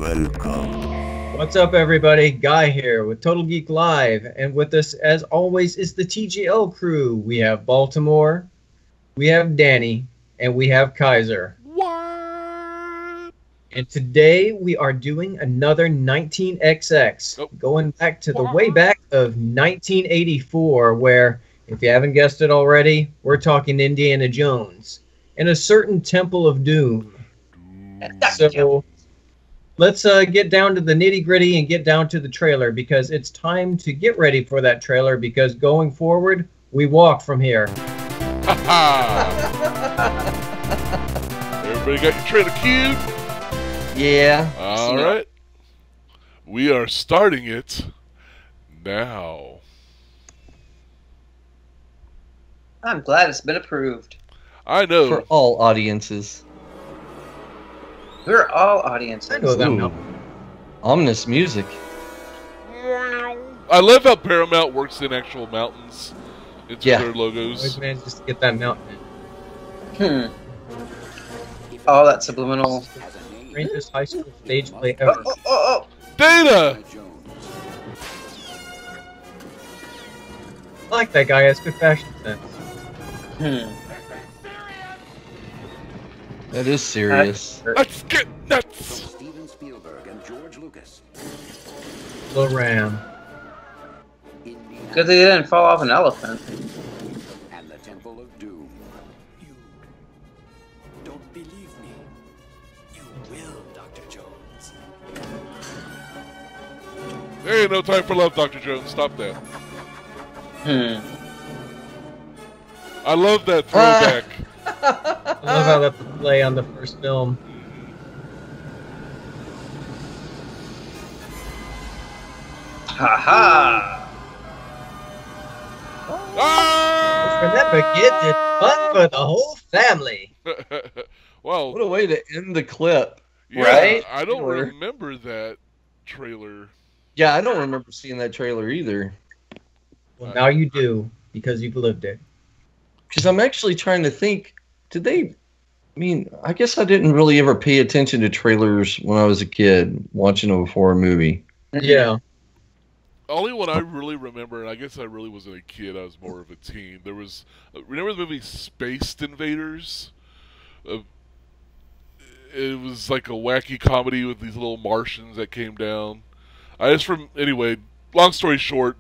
Welcome. What's up, everybody? Guy here with Total Geek Live, and with us, as always, is the TGL crew. We have Baltimore, we have Danny, and we have Kaiser. What? And today we are doing another 19XX, going back to the way back of 1984, where, if you haven't guessed it already, we're talking Indiana Jones and a certain Temple of Doom. So let's get down to the nitty-gritty and get down to the trailer, because it's time to get ready for that trailer, because going forward, we walk from here. Everybody got your trailer queued? Yeah. All right. We are starting it now. I'm glad it's been approved. I know. For all audiences. We're all audiences. I know that now. Ominous music. I love how Paramount works in actual mountains into their logos. Always managed just to get that mountain. Oh, that subliminal. Strangest high school stage play ever. Data! I like that guy. Has good fashion sense. That is serious. Let's get nuts! Steven Spielberg and George Lucas. Low Ram. Good thing they didn't fall off an elephant. And the Temple of Doom. You don't believe me. You will, Dr. Jones. There ain't no time for love, Dr. Jones. Stop that. I love that throwback. I love how that play on the first film. Ha-ha! Remember, kids, it's fun for the whole family. Well, What a way to end the clip. yeah, right? I don't remember that trailer. Yeah, I don't remember seeing that trailer either. Well, now you do, because you've lived it. Because I'm actually trying to think, did they... I mean, I guess I didn't really ever pay attention to trailers when I was a kid, watching them before a movie. Yeah. Only one I really remember, and I guess I really wasn't a kid, I was more of a teen. There was, remember the movie Space Invaders? It was like a wacky comedy with these little Martians that came down. Anyway, long story short,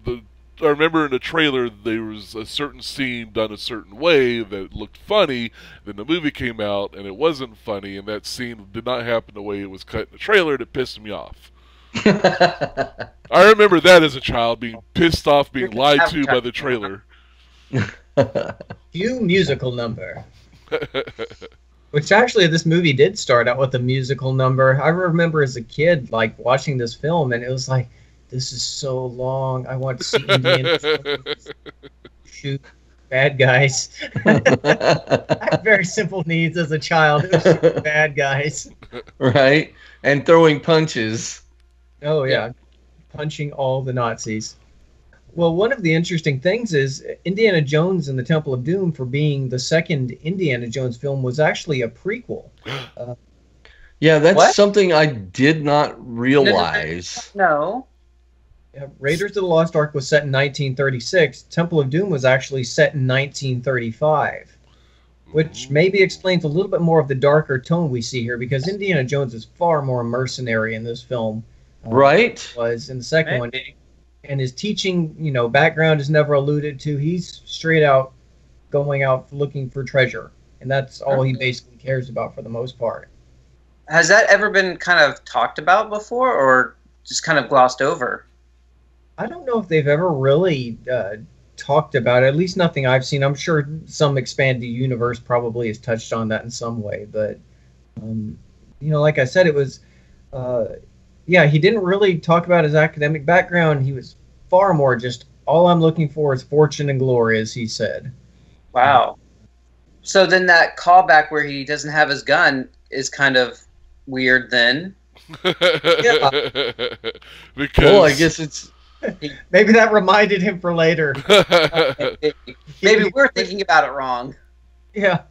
I remember in the trailer there was a certain scene done a certain way that looked funny. Then the movie came out and it wasn't funny, and that scene did not happen the way it was cut in the trailer, and it pissed me off. I remember that as a child, being pissed off, being lied to by the trailer. Cue musical number. Which actually, this movie did start out with a musical number. I remember as a kid, like, watching this film, and it was like, this is so long. I want to see Indiana Jones shoot bad guys. I had very simple needs as a child. It was shooting bad guys. Right? And throwing punches. Oh, yeah. Punching all the Nazis. Well, one of the interesting things is Indiana Jones and the Temple of Doom, for being the second Indiana Jones film, was actually a prequel. Yeah, that's What? something I did not realize. No. Raiders of the Lost Ark was set in 1936. Temple of Doom was actually set in 1935. Which maybe explains a little bit more of the darker tone we see here, because Indiana Jones is far more mercenary in this film. Right? Was in the second one. And his teaching, background is never alluded to. He's straight out going out looking for treasure. And that's all he basically cares about for the most part. Has that ever been kind of talked about before, or just kind of glossed over? I don't know if they've ever really talked about it, at least nothing I've seen. I'm sure some expanded universe probably has touched on that in some way. But, like I said, it was... he didn't really talk about his academic background. He was far more just, all I'm looking for is fortune and glory, as he said. Wow. So then that callback where he doesn't have his gun is kind of weird then. Yeah. Because... Well, I guess it's... Maybe that reminded him for later. Maybe we're thinking about it wrong. Yeah.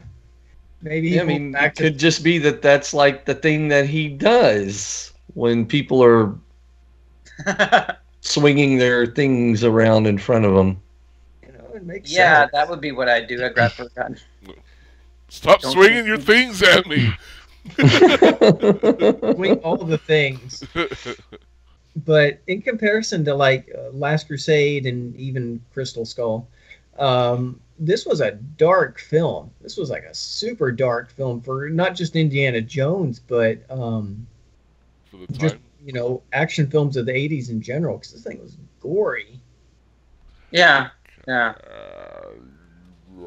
Maybe he it could just be that that's like the thing that he does. when people are swinging their things around in front of them. You know, it makes Yeah, sense. that would be what I'd do. I'd grab her gun. Stop Don't swinging you your think- things at me. Doing all the things. But in comparison to like Last Crusade and even Crystal Skull, this was a dark film. This was like a super dark film for not just Indiana Jones, but For the just time. action films of the '80s in general. Because this thing was gory. Yeah, yeah.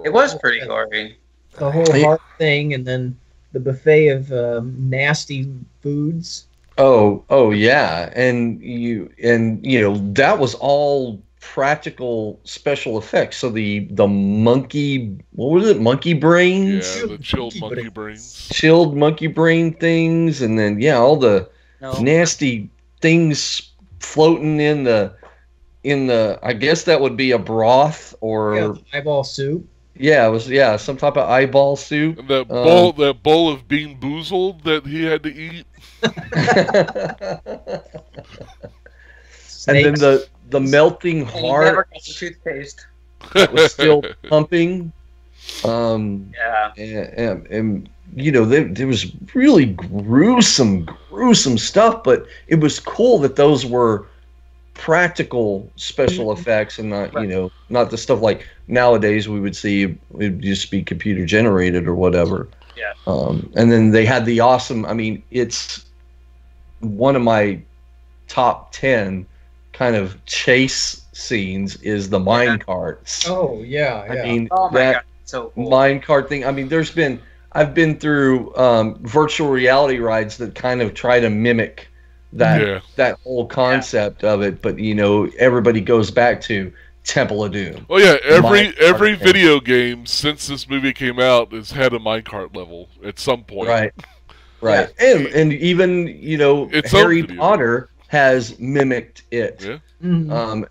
It was pretty gory. The whole heart thing, and then the buffet of nasty foods. Oh yeah, and that was all practical special effects. So the monkey, what was it, monkey brains? Yeah, the chilled Monkey monkey brains. brains. Chilled monkey brain things, and then all the No. nasty things floating in the I guess that would be a broth or Yeah, eyeball soup. it was some type of eyeball soup. And that bowl of bean boozled that he had to eat. And then Snakes. the melting And he never heart got the toothpaste. that was still pumping. Yeah. And there was really gruesome stuff, but it was cool that those were practical special effects and not not the stuff like nowadays we would see it would just be computer generated or whatever. Yeah. And then they had the awesome, it's one of my top 10 kind of chase scenes is the minecarts. Oh yeah, yeah. I mean, Oh my that god, so cool. minecart thing. I've been through virtual reality rides that kind of try to mimic that whole concept of it, but everybody goes back to Temple of Doom. Oh yeah, every Minecart video game since this movie came out has had a minecart level at some point. Right. And even Its Harry own video. Potter has mimicked it. Yeah. Mhm.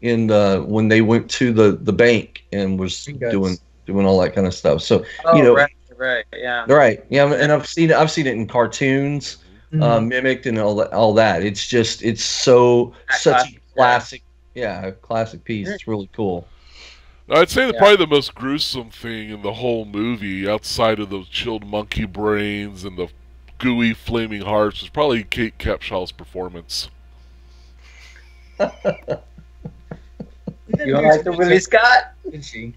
In the when they went to the bank and was Guts. doing all that kind of stuff. So Oh, right, yeah. right, yeah, and I've seen it in cartoons, Mhm. mimicked and all that. It's just such a classic, classic piece. It's really cool. I'd say that probably the most gruesome thing in the whole movie, outside of those chilled monkey brains and the gooey flaming hearts, was probably Kate Capshaw's performance. You don't like the Willie Scott? Did she?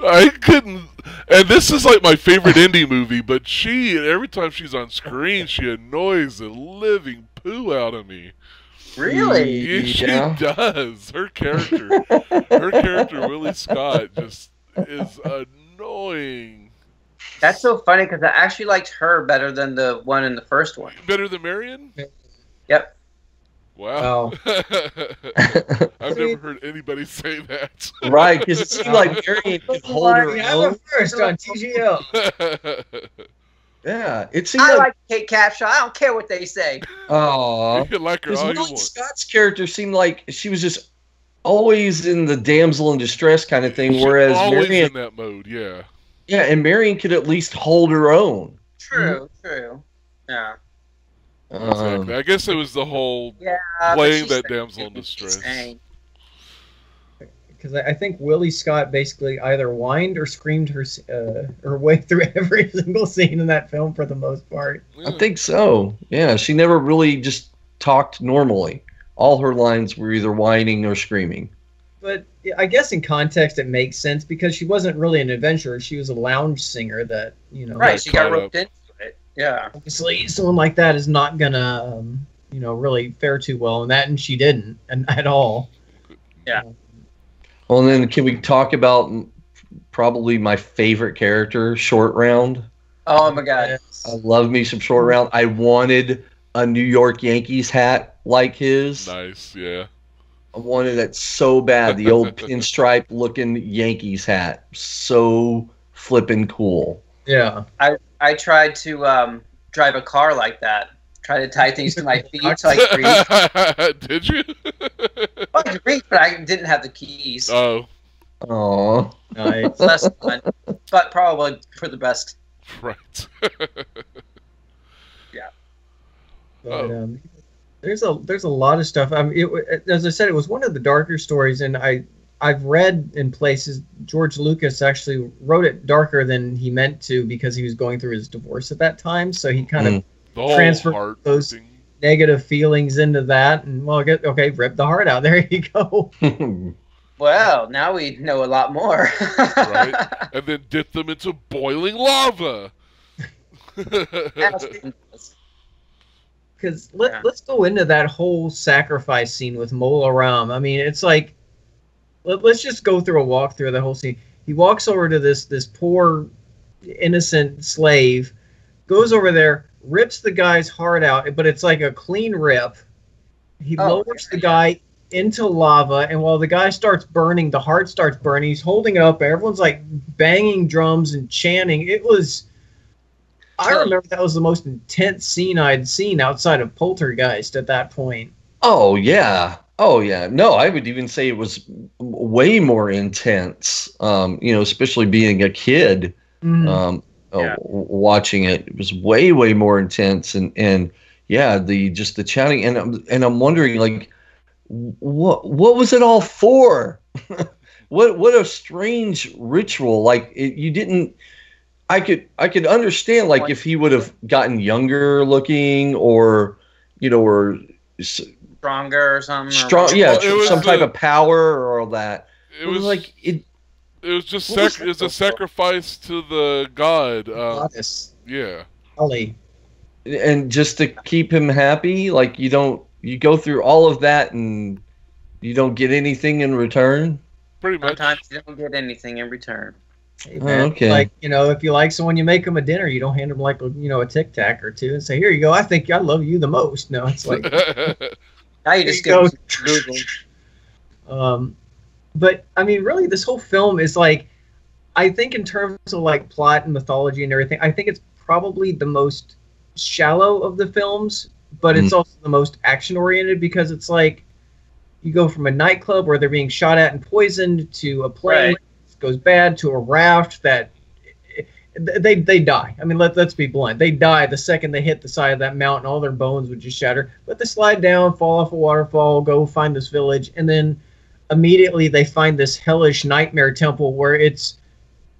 I couldn't, and this is like my favorite indie movie, but every time she's on screen, she annoys the living poo out of me. Really? Yeah, she Yeah. does. Her character, Willie Scott, just is annoying. That's so funny because I actually liked her better than the one in the first one. Better than Marion? Yep. Wow. I've never heard anybody say that. Right, because it seemed like Marion could hold her We have own. a first on TGL. Yeah, it seemed I like. like Kate Capshaw. I don't care what they say. Aw. You can like her Because all you Willie want. Scott's character seemed like she was just always in the damsel in distress kind of thing, She's whereas always Marion, in that mode, yeah. and Marion could at least hold her own. True. Yeah. Exactly. I guess it was the whole Yeah. but playing she's that saying- damsel in distress. saying- Because I think Willie Scott basically either whined or screamed her way through every single scene in that film for the most part. I think so. Yeah, she never really just talked normally. All her lines were either whining or screaming. But I guess in context it makes sense because she wasn't really an adventurer. She was a lounge singer that, Right. She got caught roped into it. Yeah. obviously someone like that is not gonna, really fare too well in that, and she didn't, and at all. Yeah. Well, and then can we talk about probably my favorite character, Short Round? Oh my god. Yes. I love me some Short Round. I wanted a New York Yankees hat like his. Nice, yeah. I wanted it so bad. The old pinstripe looking Yankees hat. So flippin' cool. Yeah. I tried to drive a car like that. Try to tie things to my feet so I could reach. Did you? Well, I could reach, but I didn't have the keys. Oh, Aw. Nice. Less fun, but probably for the best. right. Yeah. But there's a lot of stuff. As I said, it was one of the darker stories, and I've read in places George Lucas actually wrote it darker than he meant to because he was going through his divorce at that time. So he kind of transferred those negative feelings into that, and well, okay, rip the heart out. There you go. Well, now we know a lot more. Right, and then dip them into boiling lava. Because let's go into that whole sacrifice scene with Mola Ram. I mean, it's like, let's just go through a walkthrough of the whole scene. He walks over to this poor, innocent slave, goes over there, rips the guy's heart out, but it's like a clean rip. He lowers the guy into lava, and while the guy starts burning, the heart starts burning. He's holding it up. Everyone's like banging drums and chanting. It was... I remember that was the most intense scene I'd seen outside of Poltergeist at that point. Oh, yeah. Oh, yeah. No, I would even say it was way more intense, especially being a kid watching it. It was way, way more intense. And yeah, the chanting. And I'm wondering, like, what was it all for? What a strange ritual. Like, you didn't... I could understand, like, if he would have gotten younger looking, or stronger or something. Some type of power or all that. It was like it was just it's a sacrifice to the god. Goddess. Yeah. Holly. And just to keep him happy, like you go through all of that and you don't get anything in return. Pretty much. Sometimes you don't get anything in return. Hey, man, okay. Like, if you like someone, you make them a dinner. You don't hand them like a Tic Tac or two and say, "Here you go. I think I love you the most." No, it's like now you just go. But I mean, really, this whole film is like, I think in terms of like plot and mythology and everything, I think it's probably the most shallow of the films, but it's also the most action oriented because it's like you go from a nightclub where they're being shot at and poisoned to a plane. Right. Goes bad to a raft that they die. I mean, let's be blunt. They die the second they hit the side of that mountain. All their bones would just shatter. But they slide down, fall off a waterfall, go find this village, and then immediately they find this hellish nightmare temple where it's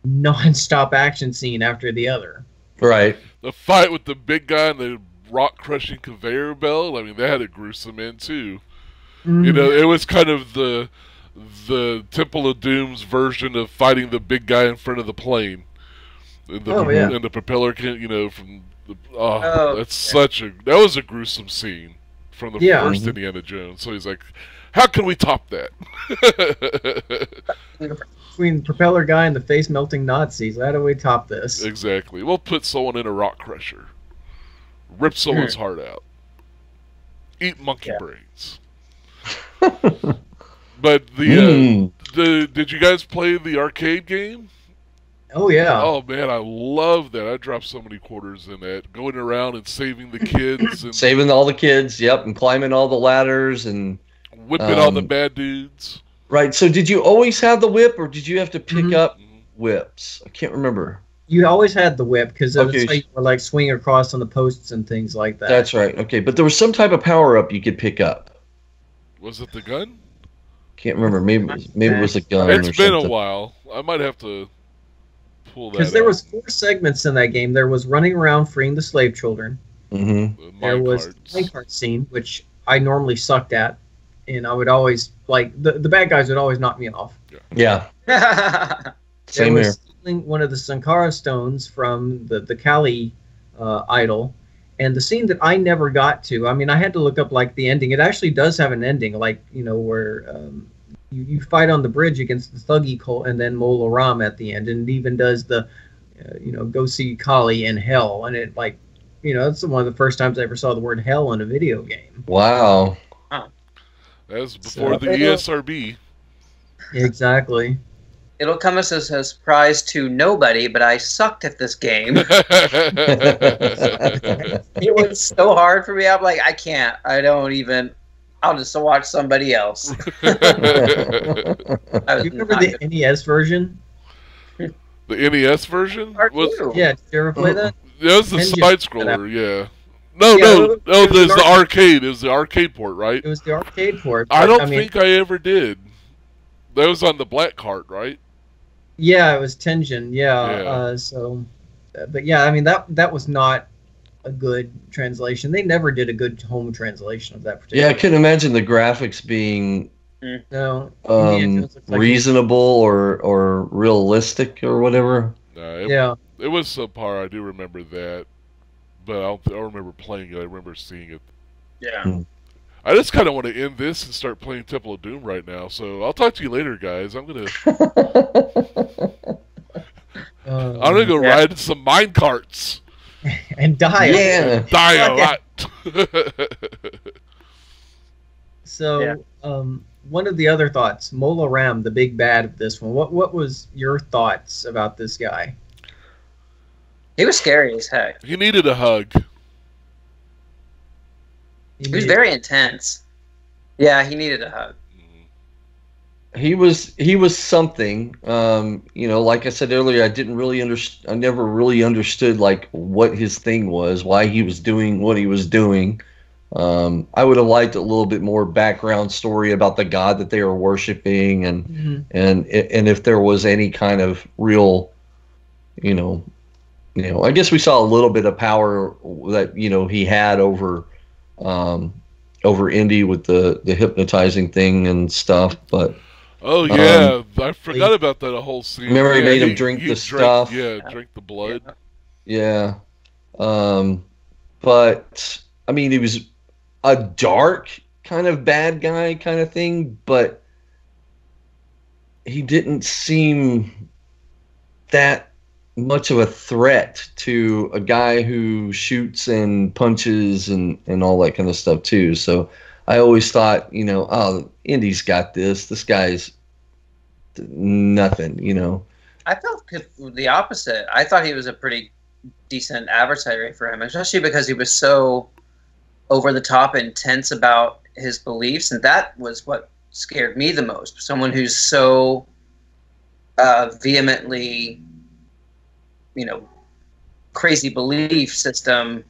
non-stop action scene after the other. Right. The fight with the big guy and the rock-crushing conveyor belt. I mean, they had a gruesome end too. It was kind of the Temple of Doom's version of fighting the big guy in front of the plane. And the propeller can, from the that was a gruesome scene from the first Indiana Jones. So he's like, how can we top that? Between the propeller guy and the face melting Nazis, how do we top this? Exactly. We'll put someone in a rock crusher. Rip someone's heart out. Eat monkey brains. But did you guys play the arcade game? Oh yeah. Oh man, I love that. I dropped so many quarters in that, going around and saving the kids and saving all the kids. Yep, and climbing all the ladders and whipping all the bad dudes. Right. So did you always have the whip, or did you have to pick up whips? I can't remember. You always had the whip because that's how you were like swing across on the posts and things like that. That's right. Okay, but there was some type of power up you could pick up. Was it the gun? Can't remember. Maybe it was a gun. It's been a while. I might have to pull that. Because there was 4 segments in that game. There was running around freeing the slave children. There was the minecart scene, which I normally sucked at, and I would always the bad guys would always knock me off. Yeah. Same here. Stealing one of the Sankara stones from the Kali idol. And the scene that I never got to, I mean, I had to look up the ending. It actually does have an ending, where you fight on the bridge against the Thuggy cult and then Mola Ram at the end, and it even does the, go see Kali in hell, and it that's one of the first times I ever saw the word hell in a video game. Wow. That was before the ESRB. Exactly. It'll come as a surprise to nobody, but I sucked at this game. It was so hard for me. I'm like, I can't. I don't even. I'll just watch somebody else. Do you remember the NES version? The NES version? Yeah, did you ever play that? That was the side scroller, yeah. No, Yeah, no, no. it was There's an the arcade. It was the arcade port, right? It was the arcade port. I but, don't mean, think I ever did. That was on the black cart, right? Yeah, it was Tenjin. Yeah. Yeah. But yeah, I mean that was not a good translation. They never did a good home translation of that particular. Yeah, I couldn't imagine the graphics being No. Indiana Jones looks like reasonable or realistic or whatever. Yeah. It was subpar. I do remember that, but I don't remember playing it. I remember seeing it. Yeah. I just kind of want to end this and start playing Temple of Doom right now. So I'll talk to you later, guys. I'm gonna go ride in some minecarts and die. Yeah. Die a lot. So, one of the other thoughts, Mola Ram, the big bad of this one. What was your thoughts about this guy? He was scary as heck. He needed a hug. He was very intense. Yeah, he needed a hug. He was something. Like I said earlier, I never really understood like what his thing was, why he was doing what he was doing. I would have liked a little bit more background story about the god that they were worshiping, and if there was any kind of real, I guess we saw a little bit of power that he had over Indy with the hypnotizing thing and stuff, but. Oh yeah, I forgot about that whole scene. Remember, he made him drink the stuff. Yeah, drink the blood. Yeah, but I mean, he was a dark kind of bad guy kind of thing, but he didn't seem that much of a threat to a guy who shoots and punches and all that kind of stuff too. So I always thought, oh, Indy's got this. This guy's nothing, I felt the opposite. I thought he was a pretty decent adversary for him, especially because he was so over the top intense about his beliefs, and that was what scared me the most. Someone who's so vehemently, crazy belief system,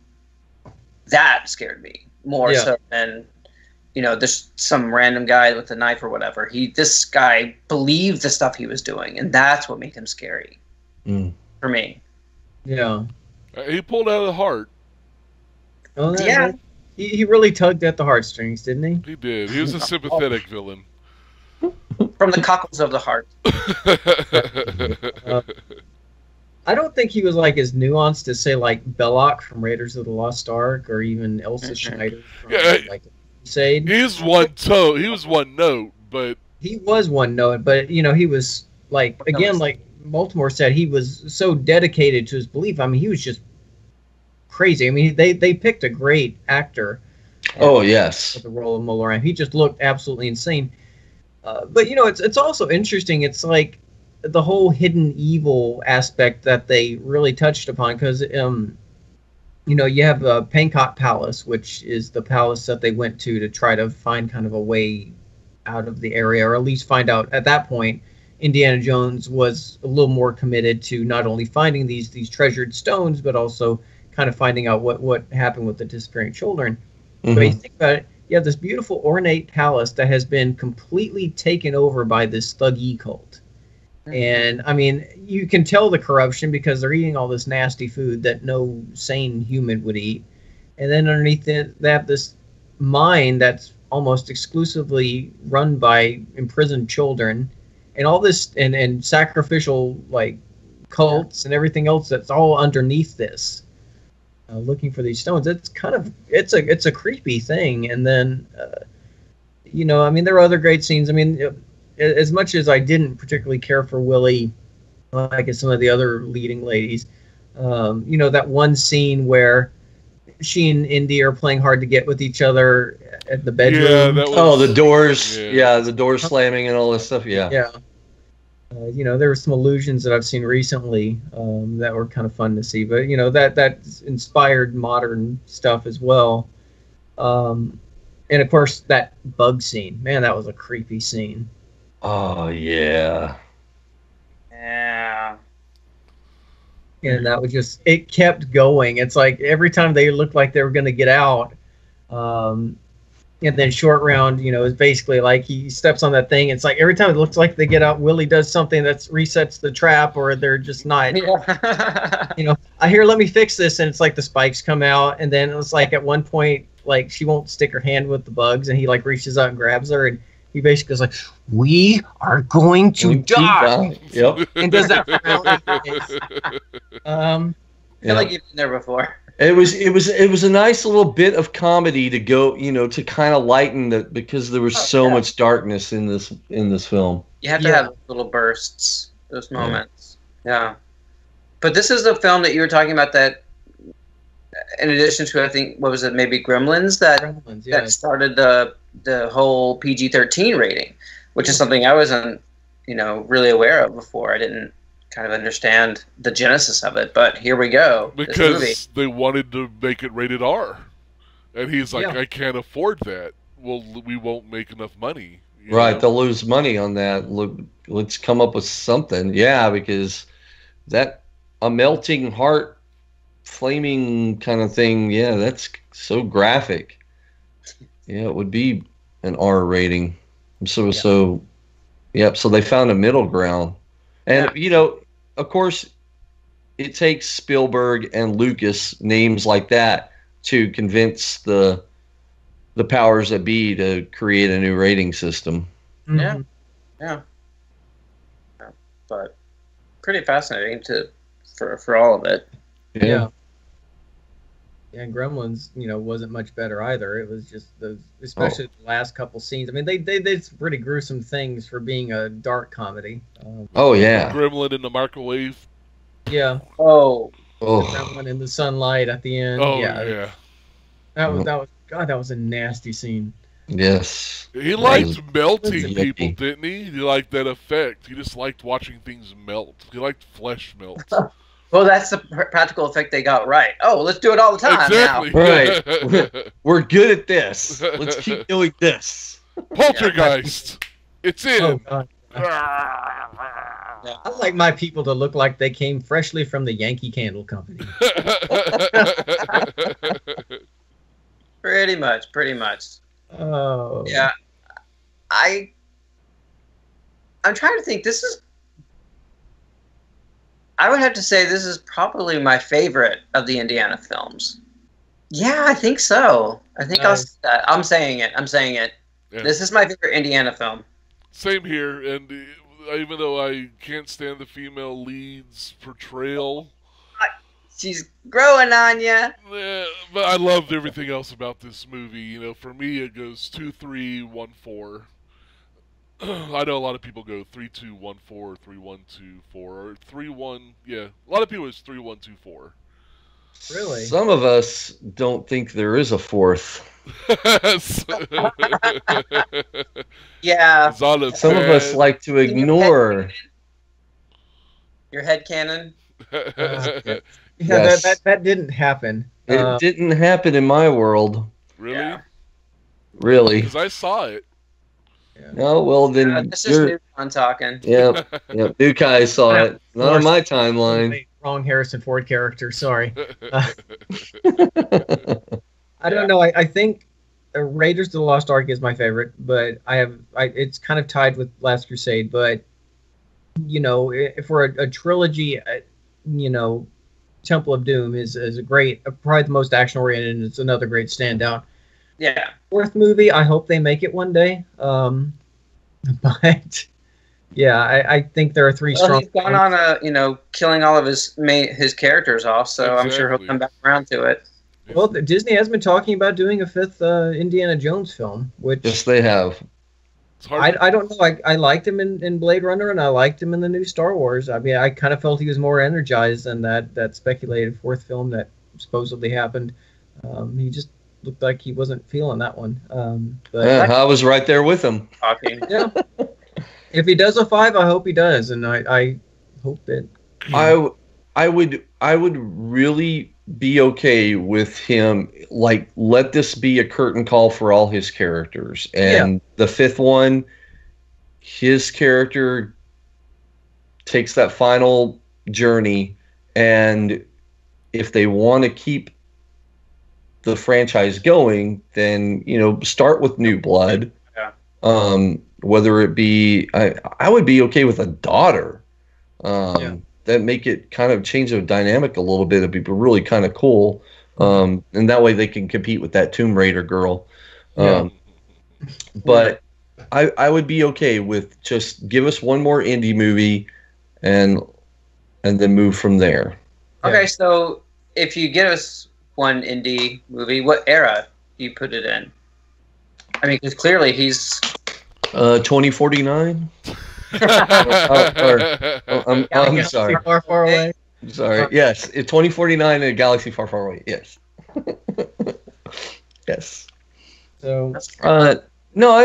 that scared me more so than there's some random guy with a knife or whatever. This guy believed the stuff he was doing, and that's what made him scary for me. Yeah. He pulled out of the heart. Oh, yeah. He really tugged at the heartstrings, didn't he? He did. He was a sympathetic villain. From the cockles of the heart. I don't think he was like as nuanced as say like Belloc from Raiders of the Lost Ark, or even Elsa Schneider from Crusade. He was one note, but he was one note. But he was like like Baltimore said, he was so dedicated to his belief. I mean, he was just crazy. I mean, they picked a great actor. Oh yes, for the role of Mola Ram. He just looked absolutely insane. But it's also interesting. It's like the whole hidden evil aspect that they really touched upon, because you have Pankot Palace, which is the palace that they went to try to find kind of a way out of the area, or at least find out. At that point, Indiana Jones was a little more committed to not only finding these treasured stones, but also kind of finding out what happened with the disappearing children. But you think about it, you have this beautiful ornate palace that has been completely taken over by this thuggy cult. And I mean, you can tell the corruption because they're eating all this nasty food that no sane human would eat. And then underneath it, they have this mine that's almost exclusively run by imprisoned children, and all this and sacrificial like cults and everything else that's all underneath this. Looking for these stones, it's a creepy thing. And then I mean, there are other great scenes. I mean, as much as I didn't particularly care for Willie, like some of the other leading ladies, that one scene where she and Indy are playing hard to get with each other at the bedroom. Yeah, the doors. Yeah, the doors slamming and all this stuff. Yeah. Yeah. There were some illusions that I've seen recently that were kind of fun to see, but that inspired modern stuff as well. And of course, that bug scene, man, that was a creepy scene. Oh yeah. Yeah. and that was just, it kept going. It's like every time they looked like they were going to get out, and then Short Round, is basically like he steps on that thing. It's like every time it looks like they get out, Willie does something that resets the trap, or they're just not. Yeah. I hear, let me fix this, and it's like the spikes come out, and then it's like at one point, like she won't stick her hand with the bugs, and he like reaches out and grabs her, and he basically is like, "We are going to die." Yep. And does that round. I feel like you've been there before. It was a nice little bit of comedy to go, to kind of lighten because there was so much darkness in this film. You have to have little bursts, those moments. Yeah. But this is the film that you were talking about that, in addition to, I think, what was it, maybe Gremlins, that started the whole PG-13 rating, which is something I wasn't, really aware of before. I didn't kind of understand the genesis of it, but here we go. Because they wanted to make it rated R, and he's like, I can't afford that. Well, we won't make enough money. Right, they'll lose money on that. Look, let's come up with something. Yeah, because a melting heart, flaming kind of thing. Yeah, that's so graphic. Yeah, it would be an R rating. So they found a middle ground. And, of course, it takes Spielberg and Lucas, names like that, to convince the powers that be to create a new rating system. Yeah. Yeah. But pretty fascinating for all of it. Yeah. And Gremlins, wasn't much better either. It was just especially the last couple scenes. I mean, they did some pretty gruesome things for being a dark comedy. Gremlin in the microwave. Yeah. Oh. The Gremlin in the sunlight at the end. Oh yeah. That was a nasty scene. Yes. He liked melting people, didn't he? He liked that effect. He just liked watching things melt. He liked flesh melt. Well, that's the practical effect they got right. Oh, let's do it all the time exactly. now. Right. We're good at this. Let's keep doing this. Poltergeist. It's in. Oh, God. I like my people to look like they came freshly from the Yankee Candle Company. Pretty much. Oh. Yeah. I'm trying to think. I would have to say this is probably my favorite of the Indiana films. Yeah, I think so. I think I'll say that. I'm saying it. Yeah. This is my favorite Indiana film. Same here, and even though I can't stand the female lead's portrayal, she's growing on you. But I loved everything else about this movie. For me, it goes 2, 3, 1, 4. I know a lot of people go 3, 2, 1, 4, 3, 1, 2, 4, or 3, 1. Yeah, a lot of people is 3, 1, 2, 4. Really? Some of us don't think there is a fourth. Yeah. Some of us like to ignore. Your headcanon? Yes. That didn't happen. It didn't happen in my world. Really? Yeah. Really? Because I saw it. Yeah. No, well then. This is new on talking. Yeah, New Kai saw it. Not on my timeline. Wrong Harrison Ford character. Sorry. I don't know. I think Raiders of the Lost Ark is my favorite, but it's kind of tied with Last Crusade. But if we're a trilogy, Temple of Doom is a great, probably the most action oriented, and it's another great standout. Yeah. Fourth movie, I hope they make it one day. But yeah, I think there are three strong. He's gone on killing all of his characters off, so exactly. I'm sure he'll come back around to it. Well, Disney has been talking about doing a fifth Indiana Jones film, which yes, they have. I don't know. I liked him in Blade Runner, and I liked him in the new Star Wars. I mean, I kind of felt he was more energized than that speculated fourth film that supposedly happened. He just looked like he wasn't feeling that one. But I was right there with him. Yeah. If he does a 5, I hope he does, and I hope that. I would really be okay with him, like, let this be a curtain call for all his characters, and the fifth one, his character takes that final journey, And if they want to keep the franchise going, then, you know, start with New Blood. Yeah. Whether it be, I would be okay with a daughter. That make it kind of change the dynamic a little bit. It'd be really kind of cool. And that way they can compete with that Tomb Raider girl. But I would be okay with just give us one more indie movie and then move from there. Okay, so if you give us one indie movie, what era do you put it in? I mean, because clearly he's 2049. I'm sorry. Far, far away. Sorry. Yes, 2049 in a galaxy far, far away. Yes. Yes. So no,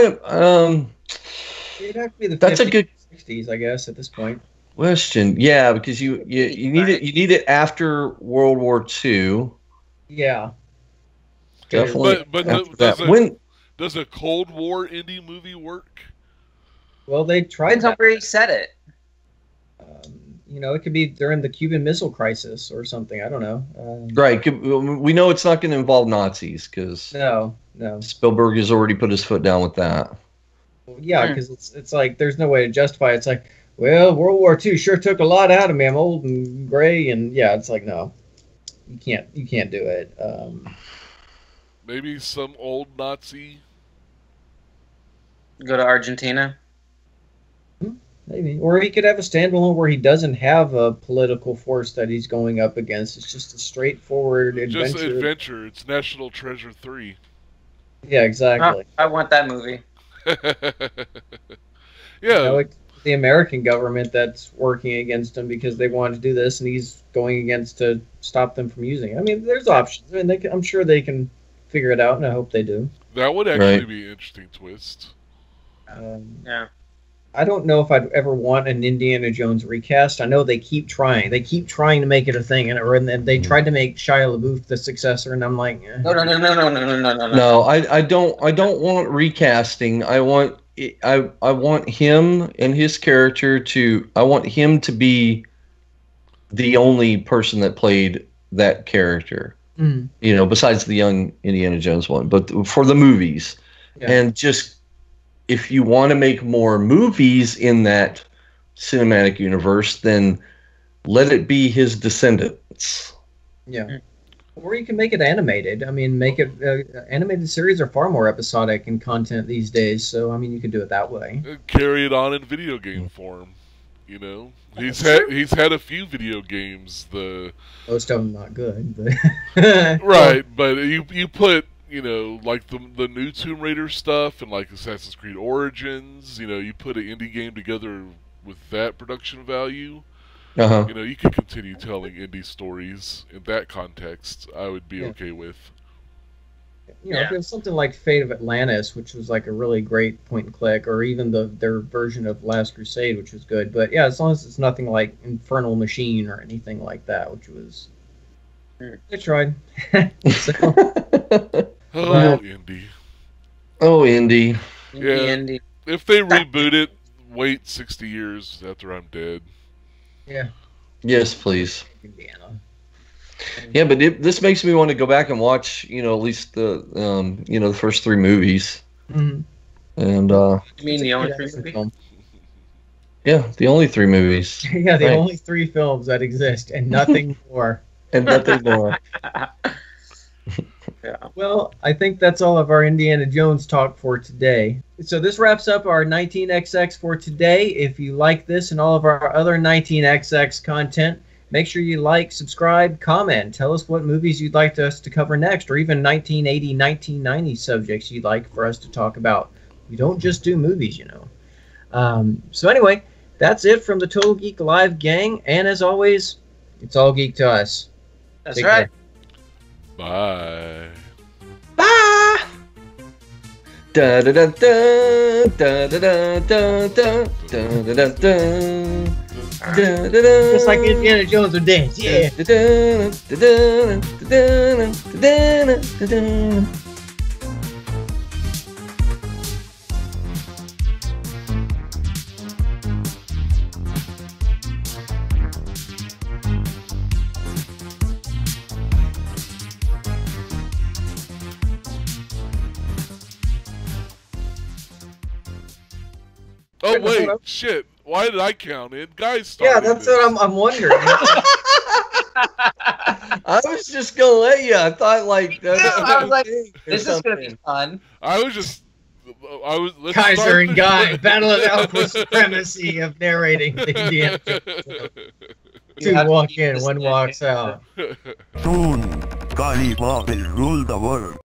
it'd have to be the that's 50s, a good 60s, I guess, at this point. question. Yeah, because you need it after World War II. Yeah. Definitely. But after that. Does a Cold War indie movie work? Well, they tried depends on that. where he said it. You know, it could be during the Cuban Missile Crisis or something. I don't know. Right. We know it's not going to involve Nazis because No. Spielberg has already put his foot down with that. Yeah, because it's like there's no way to justify it. It's like, well, World War II sure took a lot out of me. I'm old and gray, and yeah, it's like no, you can't do it. Maybe some old Nazi. Go to Argentina. Maybe, or he could have a standalone where he doesn't have a political force that he's going up against. It's just a straightforward adventure. Just adventure. It's National Treasure 3. Yeah, exactly. I want that movie. Yeah. You know, it's the American government that's working against him because they wanted to do this, and he's going against to stop them from using it. I mean, there's options. I mean, I'm sure they can figure it out, and I hope they do. That would actually be an interesting twist. Yeah. I don't know if I'd ever want an Indiana Jones recast. I know they keep trying. They keep trying to make it a thing, and they tried to make Shia LaBeouf the successor, and I'm like, No. No, I don't want recasting. I want him and his character I want him to be the only person that played that character. You know, besides the young Indiana Jones one, but for the movies, and just. If you want to make more movies in that cinematic universe, then let it be his descendants. Yeah. Or you can make it animated. I mean, make it animated series are far more episodic in content these days. So I mean, you could do it that way. Carry it on in video game form. You know, he's had a few video games. Most of them not good, but right. But you put. You know, like the new Tomb Raider stuff and like Assassin's Creed Origins, you know, you put an indie game together with that production value, you know, you can continue telling indie stories in that context. I would be okay with. You know, if it was something like Fate of Atlantis, which was like a really great point and click, or even their version of Last Crusade, which was good. But yeah, as long as it's nothing like Infernal Machine or anything like that, which was... They tried. Indy. Oh, Indy. Yeah. Indy. If they reboot it, wait 60 years after I'm dead. Yeah. Yes, please. Indiana. Yeah, but this makes me want to go back and watch, you know, at least the, you know, the first 3 movies. Mm-hmm. And You mean the only 3 movies? Yeah, the only 3 movies. Yeah, the only 3 films that exist, and nothing more. And nothing more. Yeah. Well, I think that's all of our Indiana Jones talk for today. So this wraps up our 19XX for today. If you like this and all of our other 19XX content, make sure you like, subscribe, comment. Tell us what movies you'd like us to cover next, or even 1980, 1990 subjects you'd like for us to talk about. We don't just do movies, you know. So anyway, that's it from the Total Geek Live gang. And as always, it's all geek to us. That's Take right. care. Bye. Bye! Da da da da da da da da da da da da da. Just like Indiana Jones would dance, yeah. Oh wait, shit! Why did I count it? Guys started Yeah, that's this. what I'm wondering. I was just gonna let you. I thought like that's I was like, or this is gonna be something. fun. I was just. Let's Kaiser start and the Guy, show. battle of alpha supremacy of narrating the Indiana Jones. Two have to walk keep in, this one in. walks out. Soon, Kali will rule the world.